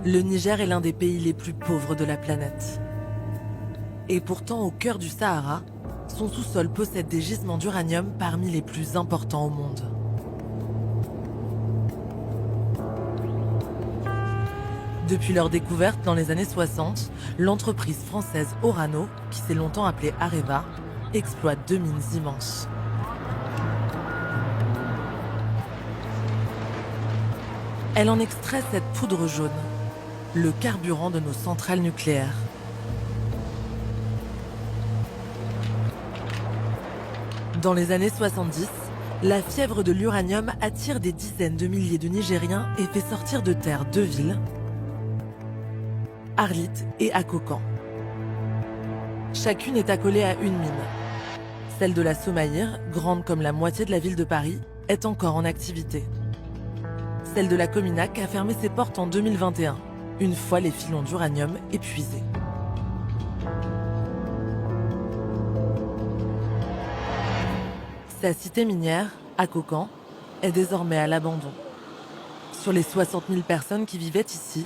Le Niger est l'un des pays les plus pauvres de la planète. Et pourtant, au cœur du Sahara, son sous-sol possède des gisements d'uranium parmi les plus importants au monde. Depuis leur découverte dans les années 60, l'entreprise française Orano, qui s'est longtemps appelée Areva, exploite 2 mines immenses. Elle en extrait cette poudre jaune, le carburant de nos centrales nucléaires. Dans les années 70, la fièvre de l'uranium attire des dizaines de milliers de Nigériens et fait sortir de terre 2 villes, Arlit et Akokan. Chacune est accolée à une mine. Celle de la Somaïr, grande comme la moitié de la ville de Paris, est encore en activité. Celle de la Cominac a fermé ses portes en 2021, une fois les filons d'uranium épuisés. Sa cité minière, Akokan, est désormais à l'abandon. Sur les 60 000 personnes qui vivaient ici,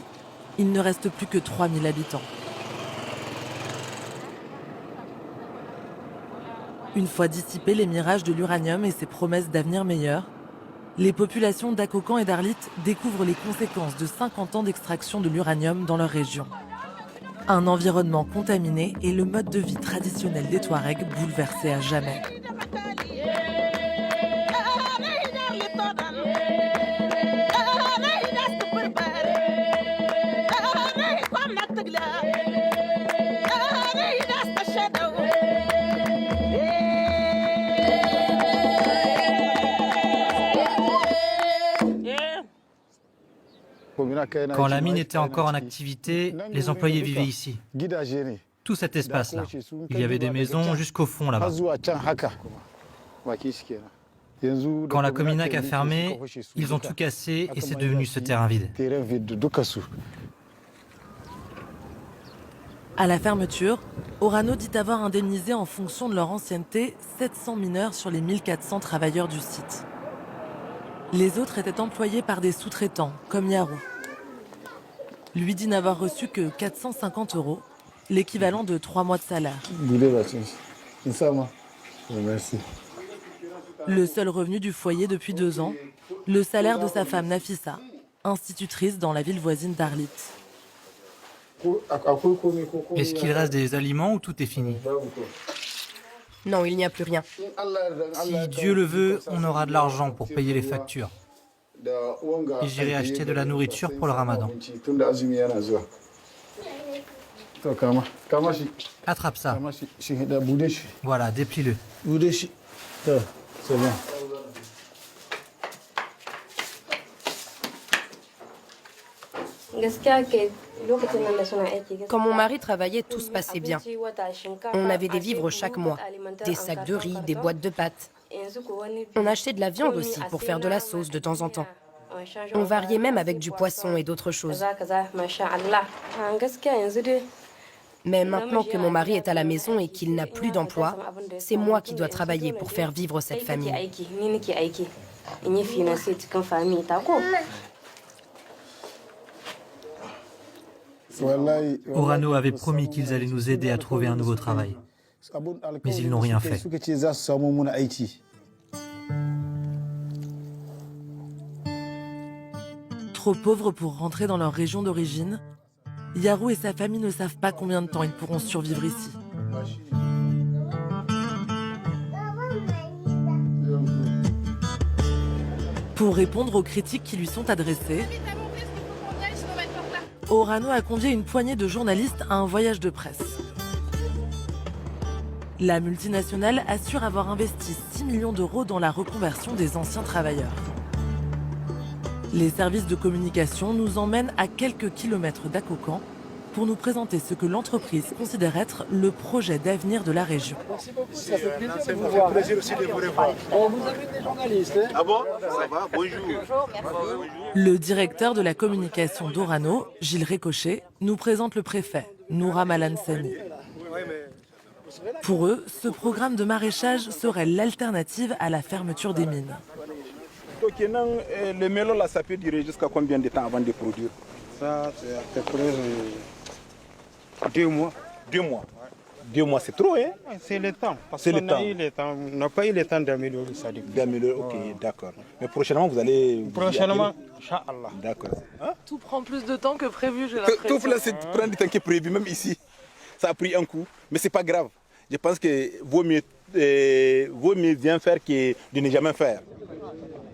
il ne reste plus que 3 000 habitants. Une fois dissipés les mirages de l'uranium et ses promesses d'avenir meilleur, les populations d'Akokan et d'Arlit découvrent les conséquences de 50 ans d'extraction de l'uranium dans leur région. Un environnement contaminé et le mode de vie traditionnel des Touaregs bouleversé à jamais. Quand la mine était encore en activité, les employés vivaient ici. Tout cet espace-là. Il y avait des maisons jusqu'au fond là-bas. Quand la Cominac a fermé, ils ont tout cassé et c'est devenu ce terrain vide. À la fermeture, Orano dit avoir indemnisé en fonction de leur ancienneté 700 mineurs sur les 1400 travailleurs du site. Les autres étaient employés par des sous-traitants, comme Yarou. Lui dit n'avoir reçu que 450 €, l'équivalent de 3 mois de salaire. Le seul revenu du foyer depuis 2 ans, le salaire de sa femme Nafissa, institutrice dans la ville voisine d'Arlit. Est-ce qu'il reste des aliments ou tout est fini? Non, il n'y a plus rien. Si Dieu le veut, on aura de l'argent pour payer les factures. Et j'irai acheter de la nourriture pour le ramadan. Attrape ça. Voilà, déplie-le. Quand mon mari travaillait, tout se passait bien. On avait des vivres chaque mois, des sacs de riz, des boîtes de pâtes. On achetait de la viande aussi pour faire de la sauce de temps en temps. On variait même avec du poisson et d'autres choses. Mais maintenant que mon mari est à la maison et qu'il n'a plus d'emploi, c'est moi qui dois travailler pour faire vivre cette famille. Orano avait promis qu'ils allaient nous aider à trouver un nouveau travail. Mais ils n'ont rien fait. Trop pauvres pour rentrer dans leur région d'origine, Yarou et sa famille ne savent pas combien de temps ils pourront survivre ici. Pour répondre aux critiques qui lui sont adressées, Orano a convié une poignée de journalistes à un voyage de presse. La multinationale assure avoir investi 6 millions d'euros dans la reconversion des anciens travailleurs. Les services de communication nous emmènent à quelques kilomètres d'Akokan pour nous présenter ce que l'entreprise considère être le projet d'avenir de la région. Merci beaucoup, ça fait plaisir de vous voir. Plaisir aussi de vous revoir. On vous a vu des journalistes, hein? Ah bon? Ça va, bonjour. Le directeur de la communication d'Orano, Gilles Récochet, nous présente le préfet, Noura Malansani. Pour eux, ce programme de maraîchage serait l'alternative à la fermeture des mines. Donc, le melon, là, ça peut durer jusqu'à combien de temps avant de produire? Ça, c'est à peu près 2 mois. 2 mois. 2 mois, c'est trop, hein? C'est le temps. Parce C'est le qu'on temps. a eu le temps. On n'a pas eu le temps d'améliorer ça depuis. D'améliorer, ok, d'accord. Mais prochainement, vous allez... Prochainement, Inch'Allah. D'accord. Hein? Tout prend plus de temps que prévu, j'ai Tout là, c'est prendre du temps qui est prévu, même ici. Ça a pris un coup, mais c'est pas grave. Je pense que vaut mieux bien faire que de ne jamais faire.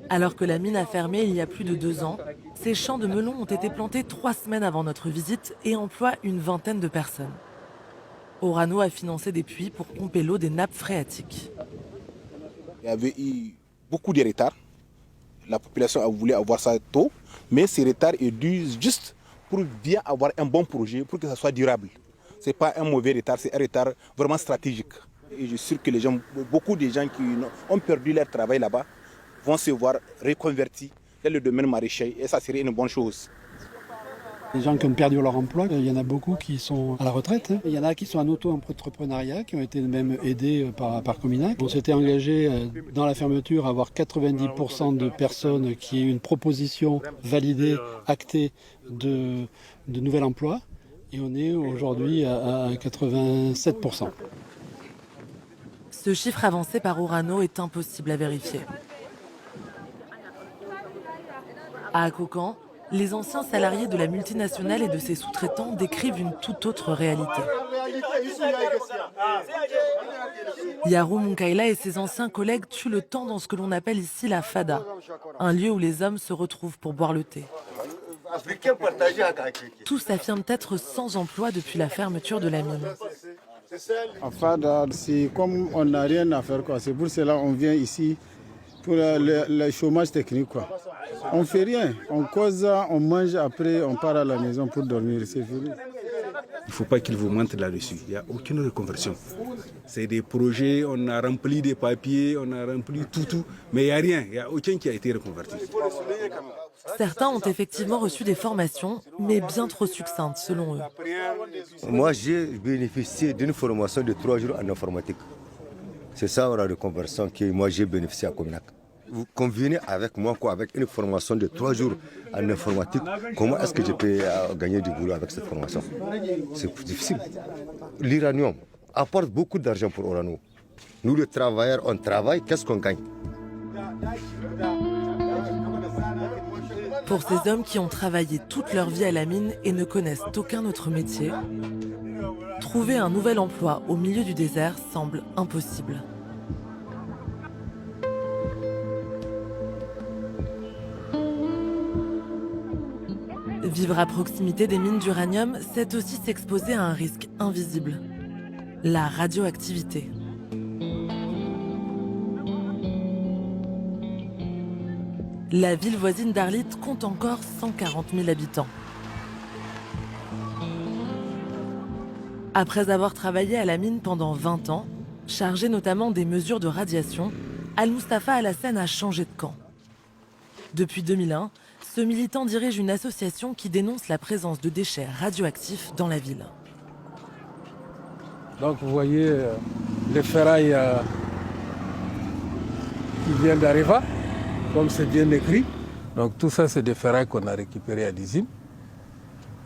Alors que la mine a fermé il y a plus de 2 ans, ces champs de melons ont été plantés 3 semaines avant notre visite et emploient une vingtaine de personnes. Orano a financé des puits pour pomper l'eau des nappes phréatiques. Il y avait eu beaucoup de retards. La population a voulu avoir ça tôt, mais ces retards est dû juste pour bien avoir un bon projet, pour que ça soit durable. Ce n'est pas un mauvais retard, c'est un retard vraiment stratégique. Et je suis sûr que beaucoup de gens qui ont perdu leur travail là-bas vont se voir reconvertis dans le domaine maraîcher et ça serait une bonne chose. Les gens qui ont perdu leur emploi, il y en a beaucoup qui sont à la retraite. Il y en a qui sont en auto-entrepreneuriat, qui ont été même aidés par Cominac. On s'était engagé dans la fermeture à avoir 90% de personnes qui aient une proposition validée, actée de nouvel emploi. Et on est aujourd'hui à 87%. Ce chiffre avancé par Orano est impossible à vérifier. À Akokan, les anciens salariés de la multinationale et de ses sous-traitants décrivent une toute autre réalité. Yarou Munkaila et ses anciens collègues tuent le temps dans ce que l'on appelle ici la fada, un lieu où les hommes se retrouvent pour boire le thé. Tous affirment être sans emploi depuis la fermeture de la mine. En fada, c'est comme on n'a rien à faire, quoi. C'est pour cela qu'on vient ici pour le chômage technique, quoi. On ne fait rien, on cause, on mange, après on part à la maison pour dormir, c'est fini. Il ne faut pas qu'ils vous mentent là-dessus, il n'y a aucune reconversion. C'est des projets, on a rempli des papiers, on a rempli tout, mais il n'y a rien, il n'y a aucun qui a été reconverti. Certains ont effectivement reçu des formations, mais bien trop succinctes selon eux. Moi, j'ai bénéficié d'une formation de 3 jours en informatique. C'est ça la reconversion que moi j'ai bénéficié à Cominac. Vous convenez avec moi quoi, avec une formation de 3 jours en informatique, comment est-ce que je peux gagner du boulot avec cette formation? C'est plus difficile. L'uranium apporte beaucoup d'argent pour Orano. Nous les travailleurs, on travaille, qu'est-ce qu'on gagne? Pour ces hommes qui ont travaillé toute leur vie à la mine et ne connaissent aucun autre métier, trouver un nouvel emploi au milieu du désert semble impossible. Vivre à proximité des mines d'uranium, c'est aussi s'exposer à un risque invisible, la radioactivité. La ville voisine d'Arlit compte encore 140 000 habitants. Après avoir travaillé à la mine pendant 20 ans, chargé notamment des mesures de radiation, Al-Mustafa Alassane a changé de camp. Depuis 2001, ce militant dirige une association qui dénonce la présence de déchets radioactifs dans la ville. Donc vous voyez les ferrailles qui viennent d'Areva, comme c'est bien écrit. Donc tout ça, c'est des ferrailles qu'on a récupérées à l'usine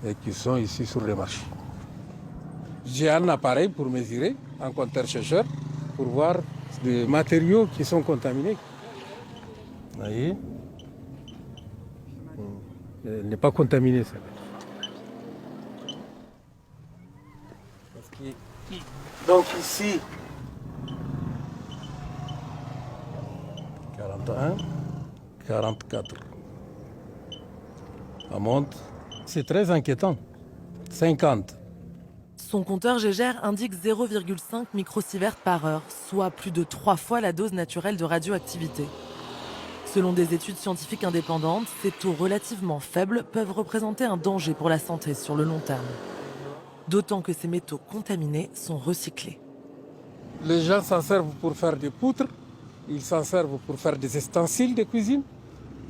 et qui sont ici sur le marché. J'ai un appareil pour mesurer, un compteur chercheur, pour voir des matériaux qui sont contaminés. Vous voyez? Elle n'est pas contaminée, ça. Donc ici, 41, 44. Ça monte. C'est très inquiétant. 50. Son compteur Gégère indique 0,5 microsievert par heure, soit plus de 3 fois la dose naturelle de radioactivité. Selon des études scientifiques indépendantes, ces taux relativement faibles peuvent représenter un danger pour la santé sur le long terme. D'autant que ces métaux contaminés sont recyclés. Les gens s'en servent pour faire des poutres, ils s'en servent pour faire des ustensiles de cuisine,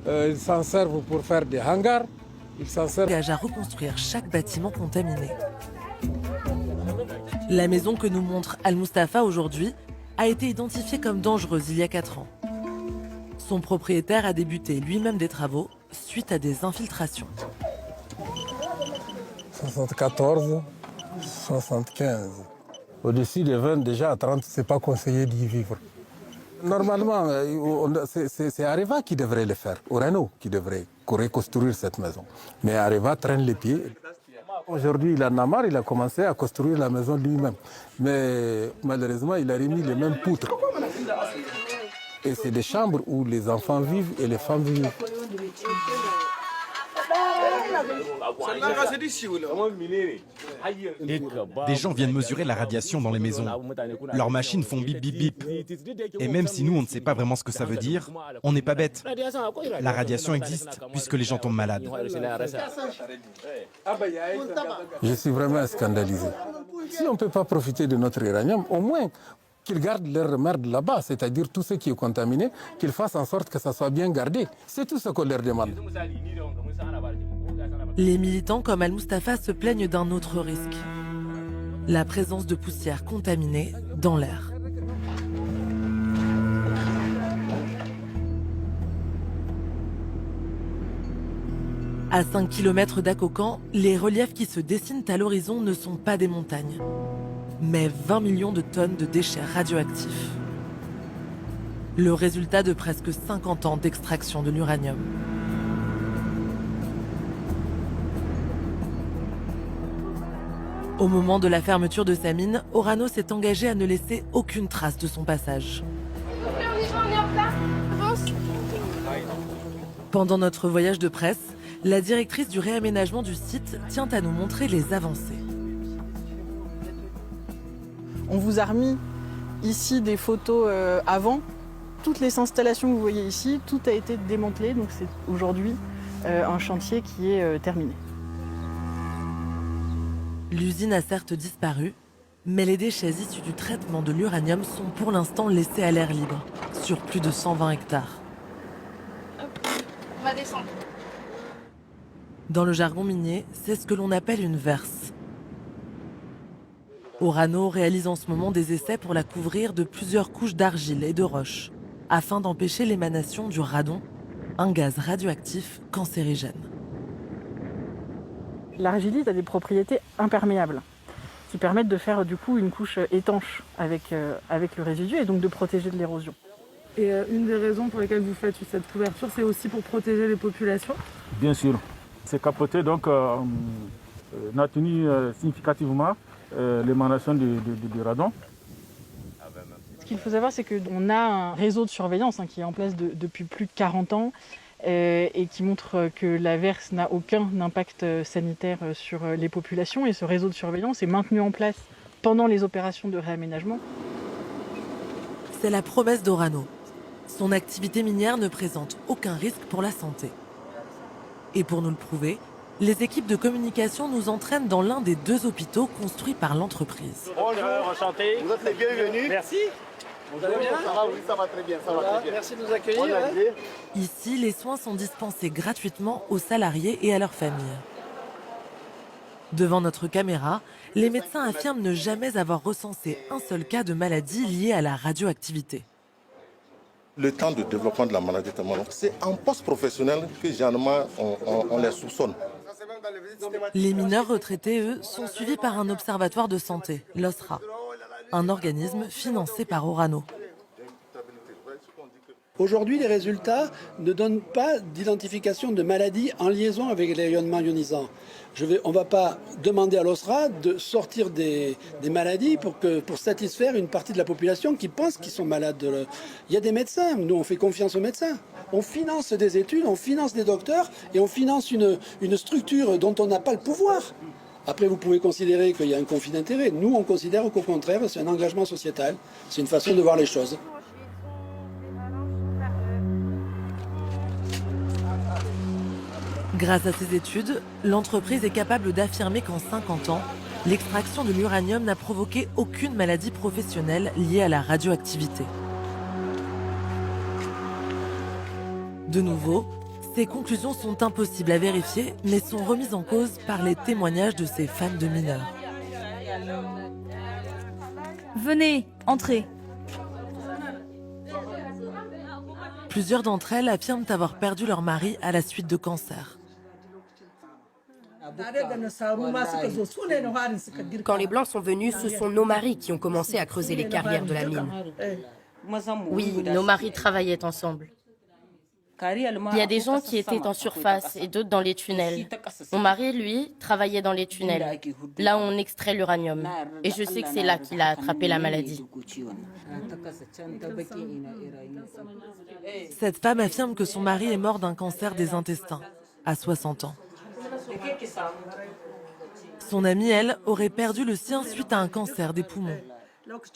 ils s'en servent pour faire des hangars, ils s'en servent... Engage à reconstruire chaque bâtiment contaminé. La maison que nous montre Al-Mustafa aujourd'hui a été identifiée comme dangereuse il y a 4 ans. Son propriétaire a débuté lui-même des travaux suite à des infiltrations. 74, 75. Au-dessus des 20, déjà à 30, ce n'est pas conseillé d'y vivre. Normalement, c'est Areva qui devrait le faire, Orano qui devrait reconstruire cette maison. Mais Areva traîne les pieds. Aujourd'hui, il en a marre, il a commencé à construire la maison lui-même. Mais malheureusement, il a remis les mêmes poutres. Et c'est des chambres où les enfants vivent et les femmes vivent. Des gens viennent mesurer la radiation dans les maisons. Leurs machines font bip bip bip. Et même si nous on ne sait pas vraiment ce que ça veut dire, on n'est pas bête. La radiation existe puisque les gens tombent malades. Je suis vraiment scandalisé. Si on ne peut pas profiter de notre uranium, au moins qu'ils gardent leur merde là-bas, c'est-à-dire tout ce qui est contaminé, qu'ils fassent en sorte que ça soit bien gardé. C'est tout ce qu'on leur demande. Les militants comme Al-Mustafa se plaignent d'un autre risque. La présence de poussière contaminée dans l'air. À 5 km d'Akokan, les reliefs qui se dessinent à l'horizon ne sont pas des montagnes, mais 20 millions de tonnes de déchets radioactifs. Le résultat de presque 50 ans d'extraction de l'uranium. Au moment de la fermeture de sa mine, Orano s'est engagé à ne laisser aucune trace de son passage. Pendant notre voyage de presse, la directrice du réaménagement du site tient à nous montrer les avancées. On vous a remis ici des photos avant. Toutes les installations que vous voyez ici, tout a été démantelé, donc c'est aujourd'hui un chantier qui est terminé. L'usine a certes disparu, mais les déchets issus du traitement de l'uranium sont pour l'instant laissés à l'air libre, sur plus de 120 hectares. On va descendre. Dans le jargon minier, c'est ce que l'on appelle une verse. Orano réalise en ce moment des essais pour la couvrir de plusieurs couches d'argile et de roches, afin d'empêcher l'émanation du radon, un gaz radioactif cancérigène. L'argilite a des propriétés imperméables qui permettent de faire du coup une couche étanche avec le résidu et donc de protéger de l'érosion. Et une des raisons pour lesquelles vous faites cette couverture, c'est aussi pour protéger les populations? Bien sûr. Ces capotés donc atténuent significativement l'émanation du radon. Ce qu'il faut savoir, c'est qu'on a un réseau de surveillance qui est en place depuis plus de 40 ans et qui montre que la verse n'a aucun impact sanitaire sur les populations. Et ce réseau de surveillance est maintenu en place pendant les opérations de réaménagement. C'est la promesse d'Orano. Son activité minière ne présente aucun risque pour la santé. Et pour nous le prouver, les équipes de communication nous entraînent dans l'un des 2 hôpitaux construits par l'entreprise. Bonjour, enchanté. Vous êtes les bienvenus. Merci. Vous allez bien? Ça va, oui, ça va très bien. Ça va très bien. Merci de nous accueillir. Ici, les soins sont dispensés gratuitement aux salariés et à leurs familles. Devant notre caméra, les médecins affirment ne jamais avoir recensé un seul cas de maladie liée à la radioactivité. Le temps de développement de la maladie, c'est en post-professionnel que généralement on les soupçonne. Les mineurs retraités, eux, sont suivis par un observatoire de santé, l'OSRA, un organisme financé par Orano. Aujourd'hui, les résultats ne donnent pas d'identification de maladie en liaison avec les rayonnements ionisants. On ne va pas demander à l'OSRA de sortir des maladies pour satisfaire une partie de la population qui pense qu'ils sont malades. Il y a des médecins, nous on fait confiance aux médecins. On finance des études, on finance des docteurs et on finance une structure dont on n'a pas le pouvoir. Après, vous pouvez considérer qu'il y a un conflit d'intérêts. Nous, on considère qu'au contraire, c'est un engagement sociétal. C'est une façon de voir les choses. Grâce à ces études, l'entreprise est capable d'affirmer qu'en 50 ans, l'extraction de l'uranium n'a provoqué aucune maladie professionnelle liée à la radioactivité. De nouveau, ces conclusions sont impossibles à vérifier, mais sont remises en cause par les témoignages de ces fans de mineurs. Venez, entrez. Plusieurs d'entre elles affirment avoir perdu leur mari à la suite de cancer. Quand les Blancs sont venus, ce sont nos maris qui ont commencé à creuser les carrières de la mine. Oui, nos maris travaillaient ensemble. Il y a des gens qui étaient en surface et d'autres dans les tunnels. Mon mari, lui, travaillait dans les tunnels, là où on extrait l'uranium. Et je sais que c'est là qu'il a attrapé la maladie. Cette femme affirme que son mari est mort d'un cancer des intestins, à 60 ans. Son amie, elle, aurait perdu le sien suite à un cancer des poumons.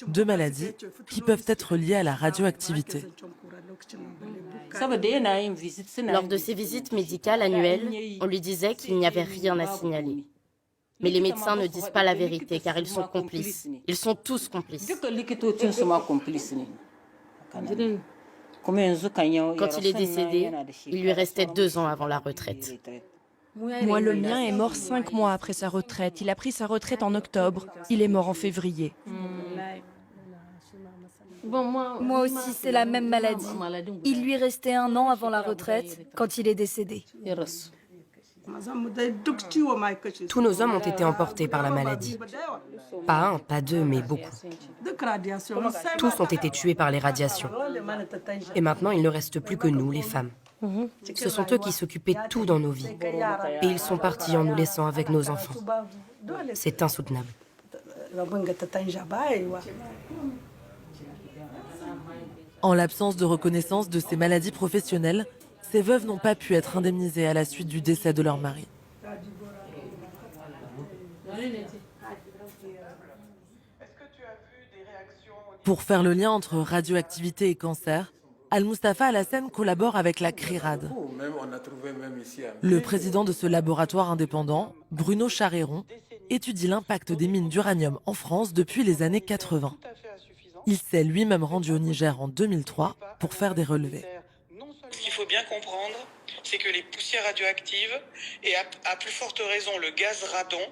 2 maladies qui peuvent être liées à la radioactivité. Lors de ses visites médicales annuelles, on lui disait qu'il n'y avait rien à signaler. Mais les médecins ne disent pas la vérité car ils sont complices. Ils sont tous complices. Quand il est décédé, il lui restait 2 ans avant la retraite. Moi, le mien est mort 5 mois après sa retraite. Il a pris sa retraite en octobre. Il est mort en février. Moi aussi, c'est la même maladie. Il lui restait 1 an avant la retraite quand il est décédé. Tous nos hommes ont été emportés par la maladie. Pas 1, pas 2, mais beaucoup. Tous ont été tués par les radiations. Et maintenant, il ne reste plus que nous, les femmes. Ce sont eux qui s'occupaient de tout dans nos vies. Et ils sont partis en nous laissant avec nos enfants. C'est insoutenable. En l'absence de reconnaissance de ces maladies professionnelles, ces veuves n'ont pas pu être indemnisées à la suite du décès de leur mari. Pour faire le lien entre radioactivité et cancer, Al-Mustafa Al-Hassen collabore avec la CRIRAD. Le président de ce laboratoire indépendant, Bruno Charéron, étudie l'impact des mines d'uranium en France depuis les années 80. Il s'est lui-même rendu au Niger en 2003 pour faire des relevés. Ce qu'il faut bien comprendre, c'est que les poussières radioactives, et à plus forte raison le gaz radon,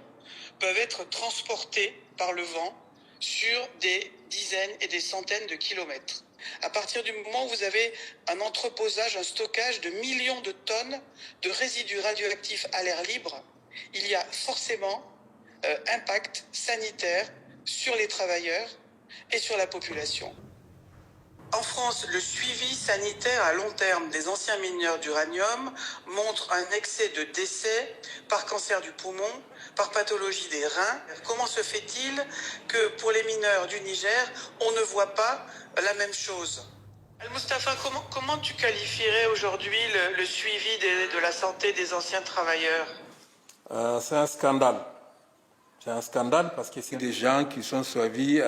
peuvent être transportées par le vent sur des dizaines et des centaines de kilomètres. À partir du moment où vous avez un entreposage, un stockage de millions de tonnes de résidus radioactifs à l'air libre, il y a forcément impact sanitaire sur les travailleurs et sur la population. En France, le suivi sanitaire à long terme des anciens mineurs d'uranium montre un excès de décès par cancer du poumon, par pathologie des reins. Comment se fait-il que pour les mineurs du Niger, on ne voit pas la même chose? Al-Mustafa, comment tu qualifierais aujourd'hui le suivi de la santé des anciens travailleurs? C'est un scandale. C'est un scandale parce que c'est des gens qui sont suivis,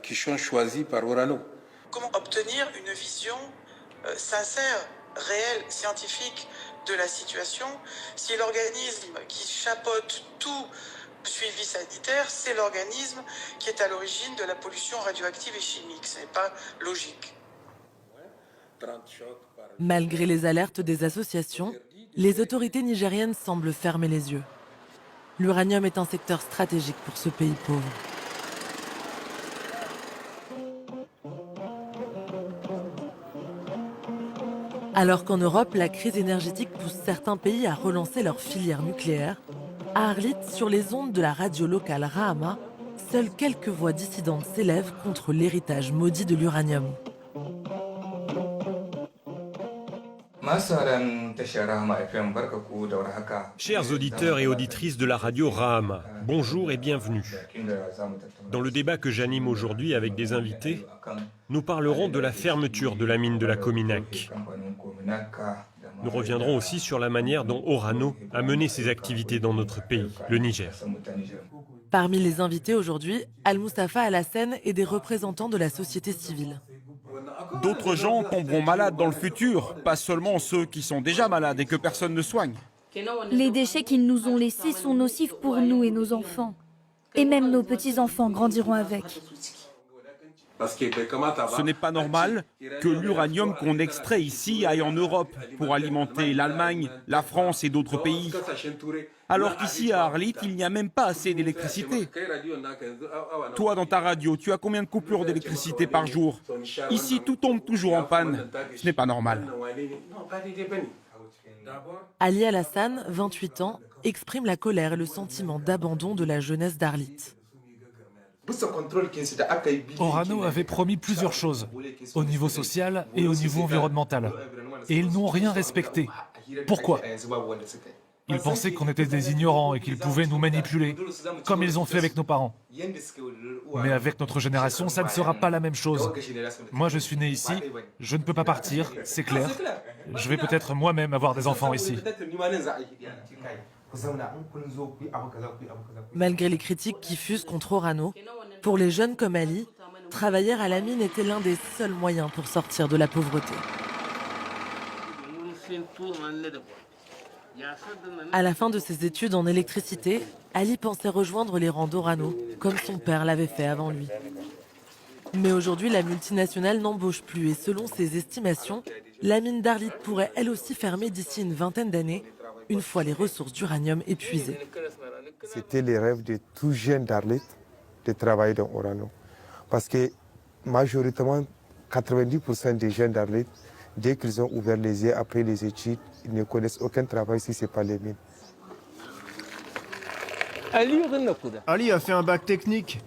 qui sont choisis par Orano. Comment obtenir une vision sincère, réelle, scientifique de la situation si l'organisme qui chapeaute tout suivi sanitaire, c'est l'organisme qui est à l'origine de la pollution radioactive et chimique? Ce n'est pas logique. Malgré les alertes des associations, les autorités nigériennes semblent fermer les yeux. L'uranium est un secteur stratégique pour ce pays pauvre. Alors qu'en Europe, la crise énergétique pousse certains pays à relancer leur filière nucléaire, à Arlit, sur les ondes de la radio locale Rahama, seules quelques voix dissidentes s'élèvent contre l'héritage maudit de l'uranium. Chers auditeurs et auditrices de la radio Rahama, bonjour et bienvenue. Dans le débat que j'anime aujourd'hui avec des invités, nous parlerons de la fermeture de la mine de la Cominac. Nous reviendrons aussi sur la manière dont Orano a mené ses activités dans notre pays, le Niger. Parmi les invités aujourd'hui, Al-Mustafa Al-Hassen et des représentants de la société civile. D'autres gens tomberont malades dans le futur, pas seulement ceux qui sont déjà malades et que personne ne soigne. Les déchets qu'ils nous ont laissés sont nocifs pour nous et nos enfants. Et même nos petits-enfants grandiront avec. Ce n'est pas normal que l'uranium qu'on extrait ici aille en Europe pour alimenter l'Allemagne, la France et d'autres pays. Alors qu'ici à Arlit, il n'y a même pas assez d'électricité. Toi, dans ta radio, tu as combien de coupures d'électricité par jour? Ici, tout tombe toujours en panne. Ce n'est pas normal. Ali Al-Hassan, 28 ans, exprime la colère et le sentiment d'abandon de la jeunesse d'Arlit. Orano avait promis plusieurs choses, au niveau social et au niveau environnemental. Et ils n'ont rien respecté. Pourquoi? Ils pensaient qu'on était des ignorants et qu'ils pouvaient nous manipuler, comme ils ont fait avec nos parents. Mais avec notre génération, ça ne sera pas la même chose. Moi, je suis né ici, je ne peux pas partir, c'est clair. Je vais peut-être moi-même avoir des enfants ici. Malgré les critiques qui fusent contre Orano, pour les jeunes comme Ali, travailler à la mine était l'un des seuls moyens pour sortir de la pauvreté. À la fin de ses études en électricité, Ali pensait rejoindre les rangs d'Orano, comme son père l'avait fait avant lui. Mais aujourd'hui, la multinationale n'embauche plus et selon ses estimations, la mine d'Arlit pourrait elle aussi fermer d'ici une vingtaine d'années, une fois les ressources d'uranium épuisées. C'était le rêve de tout jeune d'Arlit de travailler dans Orano. Parce que majoritairement, 90% des jeunes d'Arlit, dès qu'ils ont ouvert les yeux après les études, ils ne connaissent aucun travail si ce n'est pas les mines. Ali a fait un bac technique.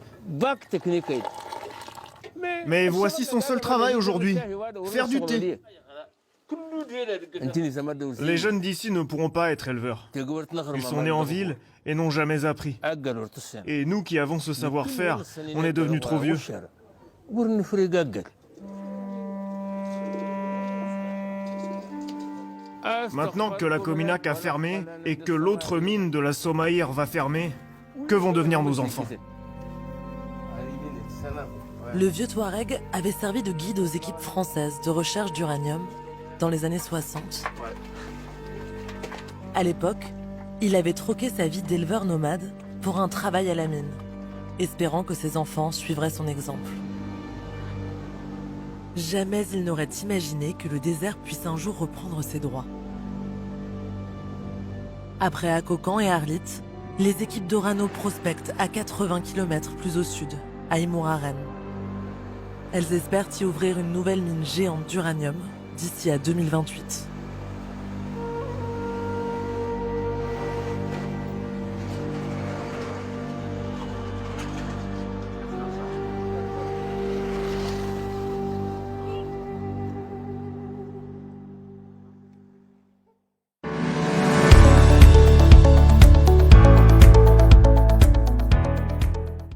Mais voici son seul travail aujourd'hui, faire du thé. Les jeunes d'ici ne pourront pas être éleveurs. Ils sont nés en ville et n'ont jamais appris. Et nous qui avons ce savoir-faire, on est devenus trop vieux. Maintenant que la Cominac a fermé et que l'autre mine de la Somaïr va fermer, que vont devenir nos enfants? Le vieux Touareg avait servi de guide aux équipes françaises de recherche d'uranium dans les années 60. À l'époque, il avait troqué sa vie d'éleveur nomade pour un travail à la mine, espérant que ses enfants suivraient son exemple. Jamais il n'aurait imaginé que le désert puisse un jour reprendre ses droits. Après Akokan et Arlit, les équipes d'Orano prospectent à 80 km plus au sud, à Imouraren. Elles espèrent y ouvrir une nouvelle mine géante d'uranium d'ici à 2028.